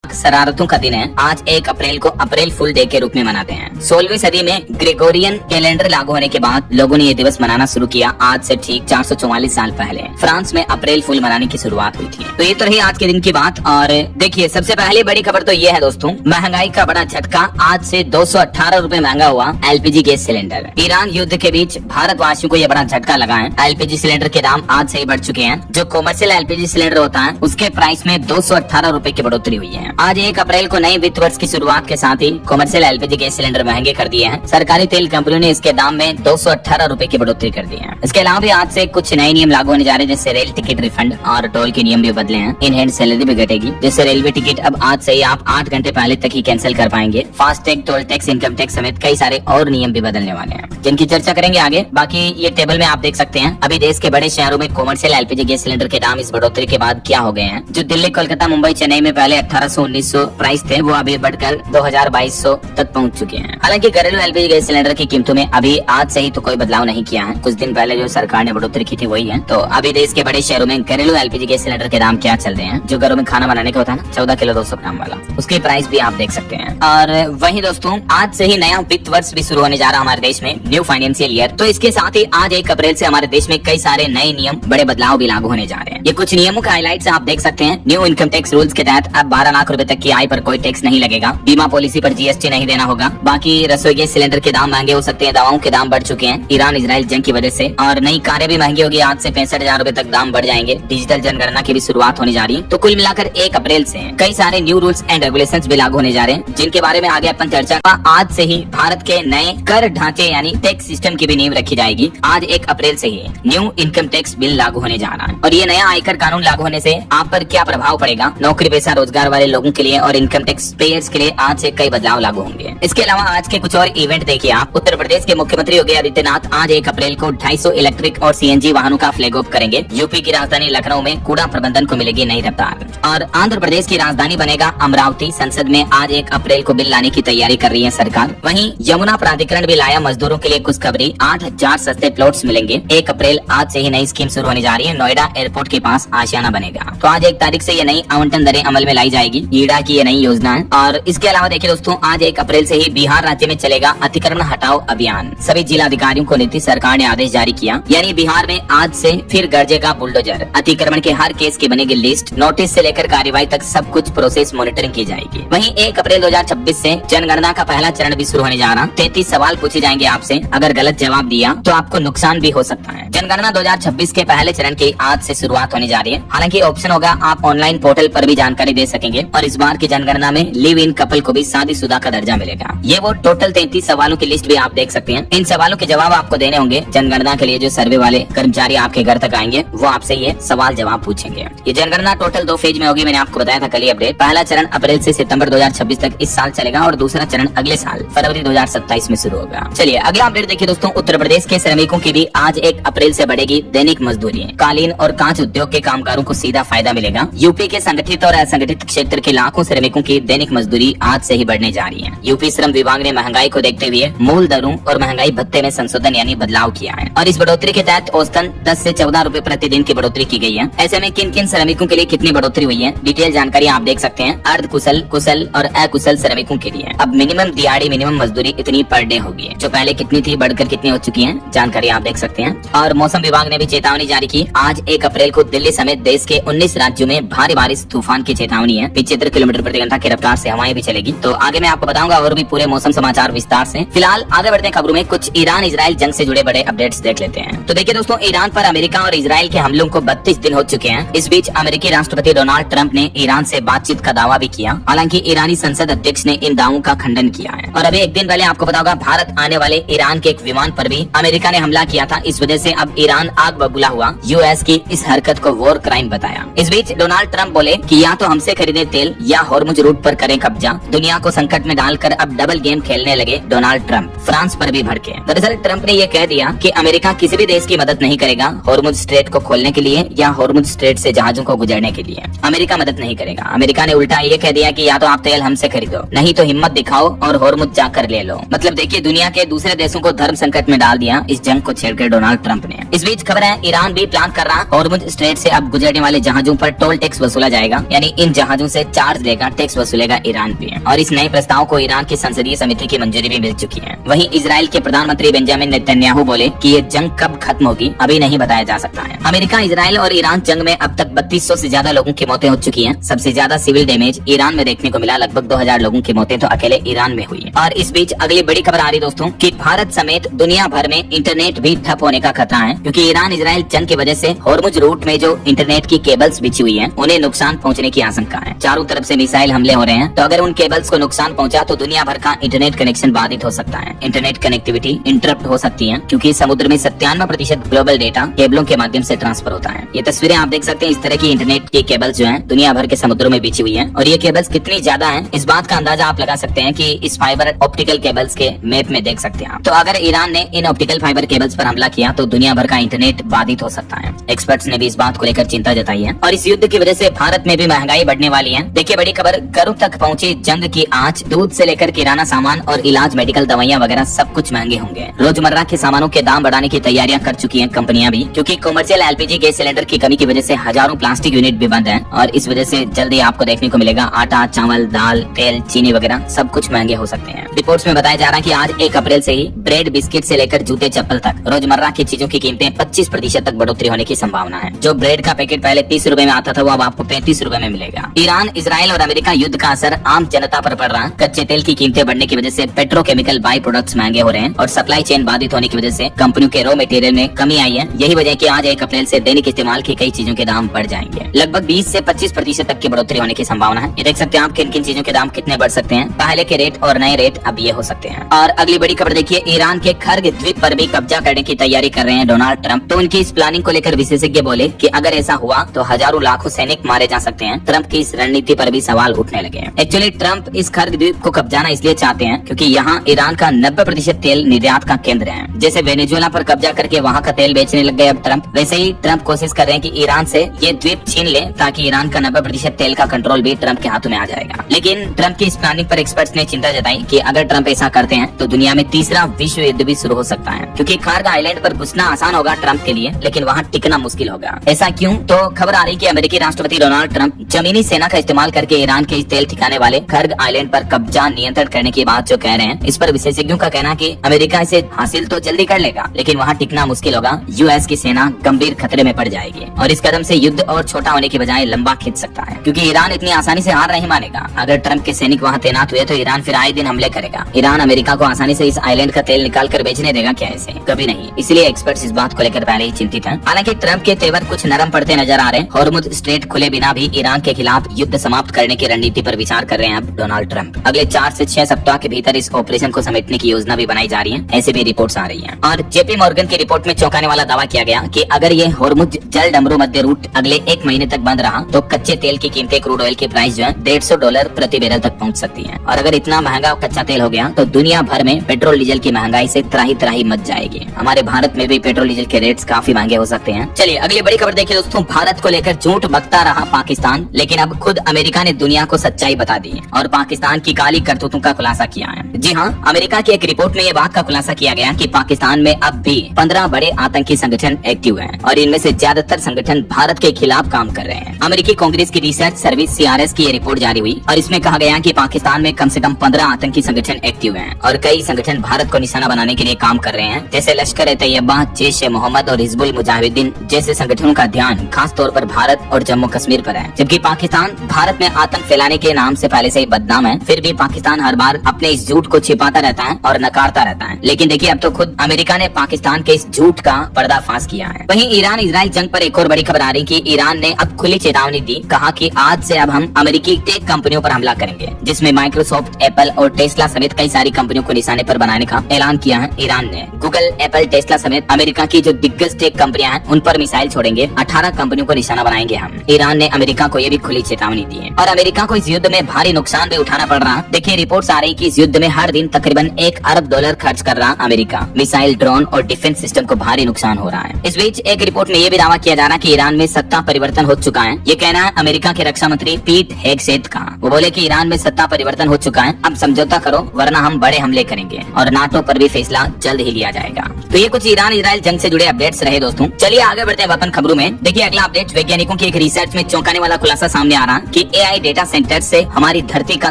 शरारतों का दिन है। आज 1 अप्रैल को अप्रैल फुल डे के रूप में मनाते हैं। 16वीं सदी में ग्रेगोरियन कैलेंडर लागू होने के बाद लोगों ने ये दिवस मनाना शुरू किया। आज से ठीक 444 साल पहले फ्रांस में अप्रैल फुल मनाने की शुरुआत हुई थी। तो ये तो रही आज के दिन की बात। और देखिए, सबसे पहले बड़ी खबर तो ये है दोस्तों, महंगाई का बड़ा झटका। आज से 218 रुपए महंगा हुआ एलपीजी गैस सिलेंडर। ईरान युद्ध के बीच भारतवासियों को ये बड़ा झटका लगा है। एलपीजी सिलेंडर के दाम आज से ही बढ़ चुके हैं। जो कॉमर्शियल एलपीजी सिलेंडर होता है उसके प्राइस में 218 रुपए की बढ़ोतरी हुई है। आज 1 अप्रैल को नए वित्त वर्ष की शुरुआत के साथ ही कॉमर्शियल एलपीजी गैस सिलेंडर महंगे कर दिए हैं। सरकारी तेल कंपनियों ने इसके दाम में 218 रुपए की बढ़ोतरी कर दी है। इसके अलावा भी आज से कुछ नए नियम लागू होने जा रहे हैं, जैसे रेल टिकट रिफंड और टोल के नियम भी बदले हैं। इन हैंड सैलरी भी घटेगी, जैसे रेलवे टिकट अब आज से ही आप 8 घंटे पहले तक ही कैंसिल कर पाएंगे। FASTag, toll tax, income tax समेत कई सारे और नियम भी बदलने वाले हैं, जिनकी चर्चा करेंगे आगे। बाकी ये टेबल में आप देख सकते हैं अभी देश के बड़े शहरों में कॉमर्शियल एलपीजी गैस सिलेंडर के दाम इस बढ़ोतरी के बाद क्या हो गए हैं। जो दिल्ली, कोलकाता, मुंबई, चेन्नई में पहले 1800-1900 प्राइस थे, वो अभी बढ़कर 2000-2200 तक पहुंच चुके हैं। हालांकि घरेलू एलपीजी गैस सिलेंडर की कीमतों में अभी आज से ही तो कोई बदलाव नहीं किया है। कुछ दिन पहले जो सरकार ने बढ़ोतरी की थी वही है। तो अभी देश के बड़े शहरों में घरेलू एलपीजी गैस सिलेंडर के दाम क्या चल रहे हैं, जो घरों में खाना बनाने का होता है ना, 14 किलो 200 ग्राम वाला, उसकी प्राइस भी आप देख सकते हैं। और वही दोस्तों, आज से ही नया वित्त वर्ष भी शुरू होने जा रहा है हमारे देश में, न्यू फाइनेंशियल ईयर। तो इसके साथ ही आज 1 अप्रैल से हमारे देश में कई सारे नए नियम, बड़े बदलाव भी लागू होने जा रहे हैं। ये कुछ नियमों का हाईलाइट्स आप देख सकते हैं। न्यू इनकम टैक्स रूल्स के तहत अब 12 लाख रुपए तक की आय पर कोई टैक्स नहीं लगेगा। बीमा पॉलिसी पर जीएसटी नहीं देना होगा। बाकी रसोई गैस सिलेंडर के दाम महंगे हो सकते हैं। दवाओं के दाम बढ़ चुके हैं ईरान इजराइल जंग की वजह से। और नई कारें भी महंगी होगी। आज से 65,000 रुपए तक दाम बढ़ जाएंगे। डिजिटल जनगणना की भी शुरुआत होने जा रही है। तो कुल मिलाकर 1 अप्रैल से कई सारे न्यू रूल्स एंड रेगुलेशंस भी लागू होने जा रहे हैं, जिनके बारे में आगे अपन चर्चा। आज से ही भारत के नए कर ढांचे यानी टैक्स सिस्टम की भी नींव रखी जाएगी। आज 1 अप्रैल से ही न्यू इनकम टैक्स बिल लागू होने जा रहा है। और ये नया आयकर कानून लागू होने से आप पर क्या प्रभाव पड़ेगा, नौकरी पेशा रोजगार वाले लोगों के लिए और इनकम टैक्स पेयर्स के लिए आज से कई बदलाव लागू होंगे। इसके अलावा आज के कुछ और इवेंट देखिए आप। उत्तर प्रदेश के मुख्यमंत्री योगी आदित्यनाथ आज 1 अप्रैल को 250 इलेक्ट्रिक और सीएनजी वाहनों का फ्लैग ऑफ करेंगे। यूपी की राजधानी लखनऊ में कूड़ा प्रबंधन को मिलेगी नई रफ्तार। और आंध्र प्रदेश की राजधानी बनेगा अमरावती। संसद में आज 1 अप्रैल को बिल लाने की तैयारी कर रही है सरकार। वहीं यमुना प्राधिकरण भी लाया मजदूरों के लिए खुशखबरी, 8000 सस्ते प्लॉट्स मिलेंगे। 1 अप्रैल आज से ही नई स्कीम शुरू होने जा रही है। नोएडा एयरपोर्ट के पास आशियाना बनेगा। तो आज 1 तारीख से ये नई आवंटन दरें अमल में लाई जाएगी। ईडा की ये नई योजना है। और इसके अलावा देखिए दोस्तों, आज 1 अप्रैल से ही बिहार राज्य में चलेगा अतिक्रमण हटाओ अभियान। सभी जिला अधिकारियों को नीतीश सरकार ने आदेश जारी किया, यानी बिहार में आज से फिर गरजेगा बुलडोजर। अतिक्रमण के हर केस की बनेगी लिस्ट, नोटिस से लेकर कार्यवाही तक सब कुछ प्रोसेस मॉनिटरिंग की जाएगी। वहीं 1 अप्रैल 2026 से जनगणना का पहला चरण भी शुरू होने जा रहा। 33 सवाल पूछे जाएंगे आपसे। अगर गलत जवाब दिया तो आपको नुकसान भी हो सकता है। जनगणना 2026 के पहले चरण की आज से शुरुआत होने जा रही है। हालांकि ऑप्शन होगा, आप ऑनलाइन पोर्टल पर भी जानकारी दे सकेंगे। और इस बार की जनगणना में लिव इन कपल को भी शादीशुदा का दर्जा मिलेगा। ये वो टोटल 33 सवालों की लिस्ट भी आप देख सकते हैं। इन सवालों के जवाब आपको देने होंगे। जनगणना के लिए जो सर्वे वाले कर्मचारी आपके घर तक आएंगे वो आपसे ये सवाल जवाब पूछेंगे। ये जनगणना टोटल 2 फेज में होगी। मैंने आपको बताया था कल ही अपडेट। पहला चरण अप्रैल से सितंबर 2026 तक इस साल चलेगा और दूसरा चरण अगले साल फरवरी 2027 में शुरू होगा। चलिए अगला अपडेट देखिए दोस्तों। उत्तर प्रदेश के श्रमिकों की भी आज 1 अप्रैल से बढ़ेगी दैनिक मजदूरी। कालीन और कांच उद्योग के कामगारों को सीधा फायदा मिलेगा। यूपी के संगठित और असंगठित क्षेत्र के लाखों श्रमिकों की दैनिक मजदूरी आज से ही बढ़ने जा रही है। यूपी श्रम विभाग ने महंगाई को देखते हुए मूल दरों और महंगाई भत्ते में संशोधन यानी बदलाव किया है। और इस बढ़ोतरी के तहत औसतन 10 से 14 रुपए प्रतिदिन की बढ़ोतरी की गई है। ऐसे में किन किन श्रमिकों के लिए कितनी बढ़ोतरी हुई है, डिटेल जानकारी आप देख सकते हैं। अर्ध कुशल, कुशल और अकुशल श्रमिकों के लिए अब मिनिमम दिहाड़ी मिनिमम मजदूरी इतनी पर डे होगी। जो पहले कितनी थी बढ़कर कितनी हो चुकी है, जानकारी आप देख सकते हैं। और मौसम विभाग ने भी चेतावनी जारी की। आज 1 अप्रैल को दिल्ली समेत देश के 19 राज्यों में भारी बारिश तूफान की चेतावनी है। 75 किलोमीटर प्रति घंटा की रफ्तार से हवाएं भी चलेगी। तो आगे मैं आपको बताऊंगा और भी पूरे मौसम समाचार विस्तार से। फिलहाल आगे बढ़ते हैं खबरों में। कुछ ईरान इजराइल जंग से जुड़े बड़े अपडेट्स देख लेते हैं। तो देखिए दोस्तों, ईरान पर अमेरिका और इजराइल के हमलों को 32 दिन हो चुके हैं। इस बीच अमेरिकी राष्ट्रपति डोनाल्ड ट्रंप ने ईरान से बातचीत का दावा भी किया। हालांकि ईरानी संसद अध्यक्ष ने इन दावों का खंडन किया है। और अभी 1 दिन पहले आपको बताऊंगा, भारत आने वाले ईरान के एक विमान पर भी अमेरिका ने हमला किया था। इस वजह से अब ईरान आग बबूला हुआ। यूएस की इस हरकत को वॉर क्राइम बताया। इस बीच डोनाल्ड ट्रंप बोले कि या तो हमसे खरीदे तेल या हॉर्मुज रूट पर करें कब्जा। दुनिया को संकट में डालकर अब डबल गेम खेलने लगे डोनाल्ड ट्रंप। फ्रांस पर भी भड़के। दरअसल ट्रंप ने यह कह दिया कि अमेरिका किसी भी देश की मदद नहीं करेगा हॉर्मुज स्ट्रेट को खोलने के लिए या हॉर्मुज स्ट्रेट से जहाजों को गुजरने के लिए। अमेरिका मदद नहीं करेगा। अमेरिका ने उल्टा ये कह दिया कि या तो आप तेल हमसे खरीदो, नहीं तो हिम्मत दिखाओ और हॉर्मुज जाकर ले लो। मतलब देखिए, दुनिया के दूसरे देशों को धर्म संकट में डाल दिया इस जंग को छेड़कर डोनाल्ड ट्रंप ने। इस बीच खबर है, ईरान भी प्लान कर रहा हॉर्मुज स्ट्रेट से अब गुजरने वाले जहाजों पर टोल टैक्स वसूला जाएगा। यानी इन जहाजों से चार्ज देगा, टैक्स वसूलेगा ईरान पे। और इस नए प्रस्ताव को ईरान की संसदीय समिति की मंजूरी भी मिल चुकी है। वहीं इजराइल के प्रधानमंत्री बेंजामिन नेतन्याहू बोले कि ये जंग कब खत्म होगी अभी नहीं बताया जा सकता है। अमेरिका, इजराइल और ईरान जंग में अब तक 3200 से ज्यादा लोगों की मौतें हो चुकी हैं। सबसे ज्यादा सिविल डैमेज ईरान में देखने को मिला, लगभग 2000 लोगों की मौतें तो अकेले ईरान में हुई। और इस बीच अगली बड़ी खबर आ रही दोस्तों कि भारत समेत दुनिया भर में इंटरनेट भी ठप होने का खतरा है, क्योंकि ईरान इजराइल जंग की वजह से होर्मुज रूट में जो इंटरनेट की केबल्स बिछी हुई है उन्हें नुकसान पहुंचने की आशंका है। चारों तरफ से मिसाइल हमले हो रहे हैं, तो अगर उन केबल्स को नुकसान पहुंचा तो दुनिया भर का इंटरनेट कनेक्शन बाधित हो सकता है। इंटरनेट कनेक्टिविटी इंटरप्ट हो सकती है, क्योंकि समुद्र में 97% ग्लोबल डेटा केबलों के माध्यम से ट्रांसफर होता है। ये तस्वीरें आप देख सकते हैं, इस तरह की इंटरनेट की केबल्स जो है दुनिया भर के समुद्रों में बिछी हुई है। और ये केबल्स कितनी ज्यादा है इस बात का अंदाजा आप लगा सकते हैं कि इस फाइबर ऑप्टिकल केबल्स के मैप में देख सकते हैं आप। तो अगर ईरान ने इन ऑप्टिकल फाइबर केबल्स पर हमला किया तो दुनिया भर का इंटरनेट बाधित हो सकता है। एक्सपर्ट्स ने भी इस बात को लेकर चिंता जताई है। और इस युद्ध की वजह से भारत में भी महंगाई बढ़ने वाली है। देखिए बड़ी खबर, घरों तक पहुंची जंग की आंच। दूध से लेकर किराना सामान और इलाज, मेडिकल दवाइयां वगैरह सब कुछ महंगे होंगे। रोजमर्रा के सामानों के दाम बढ़ाने की तैयारियां कर चुकी हैं कंपनियां भी, क्योंकि कमर्शियल एलपीजी गैस सिलेंडर की कमी की वजह से हजारों प्लास्टिक यूनिट भी बंद हैं। और इस वजह से जल्दी आपको देखने को मिलेगा आटा, चावल, दाल, तेल, चीनी वगैरह सब कुछ महंगे हो सकते हैं। रिपोर्ट्स में बताया जा रहा है कि आज 1 अप्रैल से ही ब्रेड, बिस्किट से लेकर जूते, चप्पल तक रोजमर्रा की चीजों की कीमतें 25% तक बढ़ोतरी होने की संभावना है। जो ब्रेड का पैकेट पहले 30 रुपए में आता था वो अब आपको 35 रुपए में मिलेगा। ईरान, इजराइल और अमेरिका युद्ध का असर आम जनता पर पड़ रहा है। कच्चे तेल की कीमतें बढ़ने की वजह से पेट्रोकेमिकल बाई प्रोडक्ट्स महंगे हो रहे हैं और सप्लाई चेन बाधित होने की वजह से कंपनियों के रॉ मटेरियल में कमी आई है। यही वजह है कि आज 1 अप्रैल से दैनिक इस्तेमाल की कई चीजों के दाम बढ़ जाएंगे। लगभग 20 से 25% तक की बढ़ोतरी होने की संभावना है। ये देख सकते हैं आप किन किन चीजों के दाम कितने बढ़ सकते हैं। पहले के रेट और नए रेट अब ये हो सकते हैं। और अगली बड़ी खबर देखिए, ईरान के खर्ग द्वीप पर भी कब्जा करने की तैयारी कर रहे हैं डोनाल्ड ट्रंप। तो उनकी इस प्लानिंग को लेकर विशेषज्ञ बोले कि अगर ऐसा हुआ तो हजारों लाखों सैनिक मारे जा सकते हैं। ट्रंप की इस रणनीति पर भी सवाल उठने लगे हैं। एक्चुअली ट्रंप इस खर्ग द्वीप को कब्जाना इसलिए चाहते हैं क्योंकि यहाँ ईरान का 90% तेल निर्यात का केंद्र है। जैसे वेनेजुएला पर कब्जा करके वहाँ का तेल बेचने लग गए अब ट्रंप, वैसे ही ट्रंप कोशिश कर रहे हैं कि ईरान से ये द्वीप छीन ले, ताकि ईरान का 90% तेल का कंट्रोल भी ट्रंप के हाथों में आ जाएगा। लेकिन ट्रंप की इस प्लानिंग पर एक्सपर्ट्स ने चिंता जताई कि अगर ट्रंप ऐसा करते हैं तो दुनिया में तीसरा विश्व युद्ध भी शुरू हो सकता है, क्योंकि खार्ग आइलैंड पर घुसना आसान होगा ट्रंप के लिए, लेकिन वहाँ टिकना मुश्किल होगा। ऐसा क्यों? तो खबर आ रही कि अमेरिकी राष्ट्रपति डोनाल्ड ट्रंप जमीनी सेना का इस्तेमाल करके ईरान के इस तेल ठिकाने वाले खार्ग आइलैंड पर कब्जा नियंत्रण करने की बात जो कह रहे हैं, इस पर विशेषज्ञों का कहना है कि अमेरिका इसे हासिल तो जल्दी कर लेगा, लेकिन वहाँ टिकना मुश्किल होगा। यूएस की सेना गंभीर खतरे में पड़ जाएगी और इस कदम से युद्ध और छोटा होने की बजाय लंबा खिंच सकता है, क्योंकि ईरान इतनी आसानी से हार नहीं मानेगा। अगर ट्रंप के सैनिक वहाँ तैनात हुए तो ईरान फिर आए दिन हमले करेगा। ईरान अमेरिका को आसानी से इस आइलैंड का तेल निकाल कर बेचने देगा क्या? ऐसे कभी नहीं। इसलिए एक्सपर्ट्स इस बात को लेकर पहले ही चिंतित हैं। हालांकि ट्रंप के तेवर कुछ नरम पड़ते नजर आ रहे हैं। हॉर्मुज स्ट्रेट खुले बिना भी ईरान के खिलाफ युद्ध समाप्त करने की रणनीति पर विचार कर रहे हैं अब डोनाल्ड ट्रंप। अगले 4 से 6 सप्ताह के भीतर इस ऑपरेशन को समेटने की योजना भी बनाई जा रही है, ऐसे भी रिपोर्ट्स आ रही हैं। और जेपी मॉर्गन की रिपोर्ट में चौंकाने वाला दावा किया गया कि अगर ये हॉर्मुज जल डमरू मध्य रूट अगले 1 महीने तक बंद रहा तो कच्चे तेल की कीमतें, क्रूड ऑयल की प्राइस जो है $150 प्रति बैरल तक पहुंच सकती है। और अगर इतना महंगा कच्चा तेल हो गया तो दुनिया भर में पेट्रोल डीजल की महंगाई से त्राही त्राही मच जाएगी। हमारे भारत में भी पेट्रोल डीजल के रेट्स काफी महंगे हो सकते हैं। चलिए अगली बड़ी खबर देखिए दोस्तों, भारत को लेकर झूठ बकता रहा पाकिस्तान, लेकिन अब खुद अमेरिका ने दुनिया को सच्चाई बता दी और पाकिस्तान की काली करतूतों का खुलासा किया है। जी हाँ, अमेरिका की एक रिपोर्ट में ये बात का खुलासा किया गया कि पाकिस्तान में अब भी 15 बड़े आतंकी संगठन एक्टिव हैं और इनमें से ज्यादातर संगठन भारत के खिलाफ काम कर रहे हैं। अमेरिकी कांग्रेस की रिसर्च सर्विस CRS की ये रिपोर्ट जारी हुई और इसमें कहा गया कि पाकिस्तान में कम से कम 15 आतंकी संगठन एक्टिव हैं और कई संगठन भारत को निशाना बनाने के लिए काम कर रहे हैं, जैसे लश्कर ए तैयबा, जैश-ए-मोहम्मद और हिजबुल मुजाहिदीन जैसे संगठनों का ध्यान खास तौर पर भारत और जम्मू कश्मीर पर है। जबकि पाकिस्तान भारत में आतंक फैलाने के नाम से पहले से ही बदनाम है, फिर भी पाकिस्तान हर बार अपने इस झूठ को छिपाता रहता है और नकारता रहता है। लेकिन देखिए अब तो खुद अमेरिका ने पाकिस्तान के इस झूठ का पर्दाफाश किया है। वहीं ईरान इजराइल जंग पर एक और बड़ी खबर आ रही कि ईरान ने अब खुली चेतावनी दी, कहा कि आज से अब हम अमेरिकी टेक कंपनियों पर हमला करेंगे, जिसमें माइक्रोसॉफ्ट, एप्पल और टेस्ला समेत कई सारी कंपनियों को निशाने पर बनाने का ऐलान किया है ईरान ने। गूगल, एप्पल, टेस्ला समेत अमेरिका की जो दिग्गज टेक कंपनियां हैं उन पर मिसाइल छोड़ेंगे। 18 कंपनियों को निशाना बनाएंगे हम। ईरान ने अमेरिका को ये भी खुली चेतावनी दी है और अमेरिका को इस युद्ध में भारी नुकसान भी उठाना पड़ रहा। देखिए रिपोर्ट्स आ रही कि इस युद्ध में हर दिन तकरीबन $1 अरब खर्च कर रहा अमेरिका। मिसाइल, ड्रोन और डिफेंस सिस्टम को भारी नुकसान हो रहा है। इस बीच एक रिपोर्ट में ये भी दावा किया जा रहा है कि ईरान में सत्ता परिवर्तन हो चुका है। ये कहना है अमेरिका के रक्षा मंत्री पीट हेगसेथ का। वो बोले कि ईरान में सत्ता परिवर्तन हो चुका है, अब समझौता करो वरना हम बड़े हमले करेंगे और नाटो पर भी फैसला जल्द ही लिया जाएगा। तो ये कुछ ईरान इजराइल जंग से जुड़े अपडेट्स रहे दोस्तों। चलिए आगे बढ़ते हैं वतन खबरों में। देखिए अगला अपडेट, वैज्ञानिकों की एक रिसर्च में चौंकाने वाला खुलासा सामने आ रहा कि कि एआई डेटा सेंटर से हमारी धरती का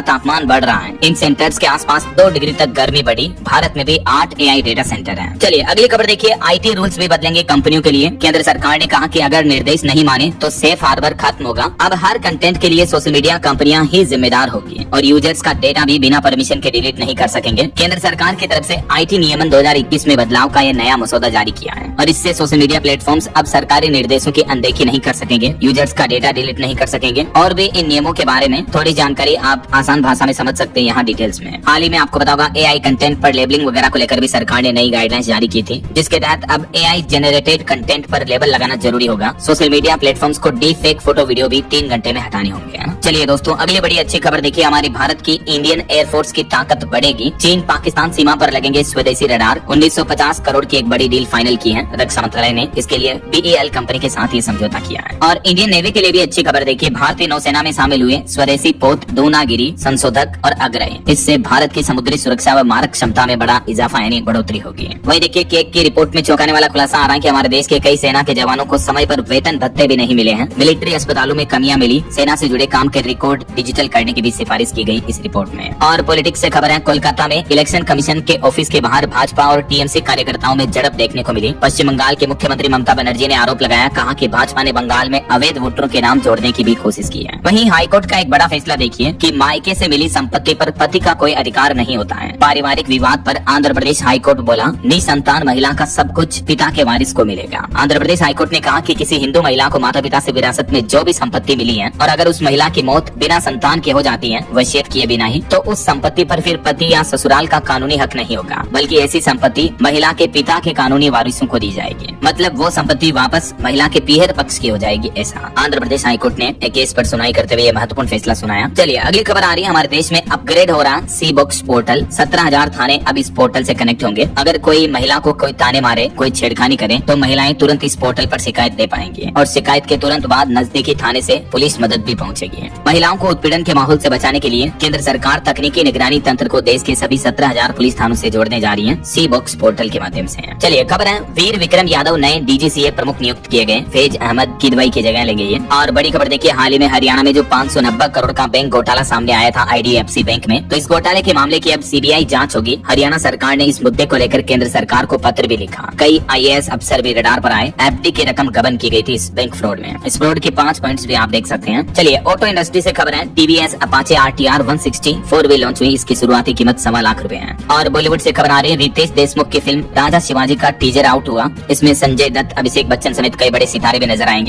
तापमान बढ़ रहा है। इन सेंटर्स के आसपास 2 डिग्री तक गर्मी बढ़ी। भारत में भी 8 एआई डेटा सेंटर हैं। चलिए अगली खबर देखिए, आईटी रूल्स भी बदलेंगे कंपनियों के लिए। केंद्र सरकार ने कहा कि अगर निर्देश नहीं माने तो सेफ हार्बर खत्म होगा। अब हर कंटेंट के लिए सोशल मीडिया कंपनियां ही जिम्मेदार होगी और यूजर्स का डेटा भी बिना परमिशन के डिलीट नहीं कर सकेंगे। केंद्र सरकार की तरफ से आईटी नियमन 2021 में बदलाव का ये नया मसौदा जारी किया है और इससे सोशल मीडिया प्लेटफॉर्म्स अब सरकारी निर्देशों की अनदेखी नहीं कर सकेंगे, यूजर्स का डेटा डिलीट नहीं कर सकेंगे। और भी इन नियमों के बारे में थोड़ी जानकारी आप आसान भाषा में समझ सकते हैं यहाँ डिटेल्स में। हाल ही में आपको पता होगा एआई कंटेंट पर लेबलिंग वगैरह को लेकर भी सरकार ने नई गाइडलाइंस जारी की थी, जिसके तहत अब एआई जनरेटेड कंटेंट पर लेबल लगाना जरूरी होगा। सोशल मीडिया प्लेटफॉर्म्स को डीप फेक फोटो वीडियो भी 3 घंटे में हटाने होंगे। चलिए दोस्तों अगली बड़ी अच्छी खबर देखिए, हमारी भारत की इंडियन एयरफोर्स की ताकत बढ़ेगी। चीन पाकिस्तान सीमा पर लगेंगे स्वदेशी रडार। 1950 करोड़ की एक बड़ी डील फाइनल की है रक्षा मंत्रालय ने। इसके लिए BEL कंपनी के साथ ये समझौता किया है। और इंडियन नेवी के लिए भी अच्छी खबर देखिए, भारतीय नौसेना में शामिल हुए स्वदेशी पोत, दूनागिरी, संशोधक और अग्रय। इससे भारत की समुद्री सुरक्षा व मारक क्षमता में बड़ा इजाफा यानी बढ़ोतरी होगी। वही देखिए केक की रिपोर्ट में चौंकाने वाला खुलासा आ रहा है कि हमारे देश के कई सेना के जवानों को समय पर वेतन भत्ते भी नहीं मिले हैं। मिलिट्री अस्पतालों में कमियां मिली। सेना से जुड़े काम के रिकॉर्ड डिजिटल करने की भी सिफारिश की गई इस रिपोर्ट में। और पॉलिटिक्स से खबर है, कोलकाता में इलेक्शन कमीशन के ऑफिस के बाहर भाजपा और टीएमसी कार्यकर्ताओं में झड़प देखने को मिली। पश्चिम बंगाल के मुख्यमंत्री ममता बनर्जी ने आरोप लगाया, कहा कि भाजपा ने बंगाल में अवैध वोटरों के नाम जोड़ने की भी कोशिश की है। वहीं हाईकोर्ट का एक बड़ा फैसला देखिए कि मायके से मिली संपत्ति पर पति का कोई अधिकार नहीं होता है। पारिवारिक विवाद पर आंध्र प्रदेश हाईकोर्ट बोला, निसंतान महिला का सब कुछ पिता के वारिस को मिलेगा। आंध्र प्रदेश हाईकोर्ट ने कहा कि किसी हिंदू महिला को माता पिता से विरासत में जो भी संपत्ति मिली है और अगर उस महिला की मौत बिना संतान के हो जाती है, वसीयत किए बिना ही, तो उस संपत्ति पर फिर पति या ससुराल का कानूनी हक नहीं होगा, बल्कि ऐसी संपत्ति महिला के पिता के कानूनी वारिसों को दी जाएगी। मतलब वो संपत्ति वापस महिला के पीहर पक्ष की हो जाएगी। ऐसा आंध्र प्रदेश हाईकोर्ट ने एक केस पर सुनवाई करते हुए महत्वपूर्ण फैसला सुनाया। चलिए अगली खबर आ रही है, हमारे देश में अपग्रेड हो रहा सी बॉक्स पोर्टल। 17,000 थाने अब इस पोर्टल से कनेक्ट होंगे। अगर कोई महिला को कोई ताने मारे, कोई छेड़खानी करे, तो महिलाएं तुरंत इस पोर्टल पर शिकायत दे पाएंगी और शिकायत के तुरंत बाद नजदीकी थाने से पुलिस मदद भी पहुंचेगी। महिलाओं को उत्पीड़न के माहौल से बचाने के लिए केंद्र सरकार तकनीकी निगरानी तंत्र को देश के सभी 17,000 पुलिस थानों से जोड़ने जा रही है सी बॉक्स पोर्टल के माध्यम से। चलिए खबर है, वीर विक्रम यादव नए DGCA प्रमुख नियुक्त किए गए। फैज अहमद किदवई की जगह लेंगे ये। और बड़ी खबर देखिए, हाल ही में हरियाणा में जो 590 करोड़ का बैंक घोटाला सामने आया था IDFC बैंक में, तो इस घोटाले के मामले की अब CBI जांच होगी। हरियाणा सरकार ने इस मुद्दे को लेकर केंद्र सरकार को पत्र भी लिखा। कई IAS अफसर भी रडार पर आए। FD की रकम गबन की गई थी इस बैंक फ्रॉड में। इस फ्रॉड के 5 पॉइंट्स भी आप देख सकते हैं। चलिए ऑटो इंडस्ट्री से खबर है, TVS Apache RTR 160 4V launch हुई। इसकी शुरुआती कीमत 1.25 लाख रुपए है। और बॉलीवुड से खबर आ रही है, रितेश देशमुख की फिल्म राजा शिवाजी का टीजर आउट हुआ। इसमें संजय दत्त, अभिषेक बच्चन समेत कई बड़े सितारे भी नजर आएंगे।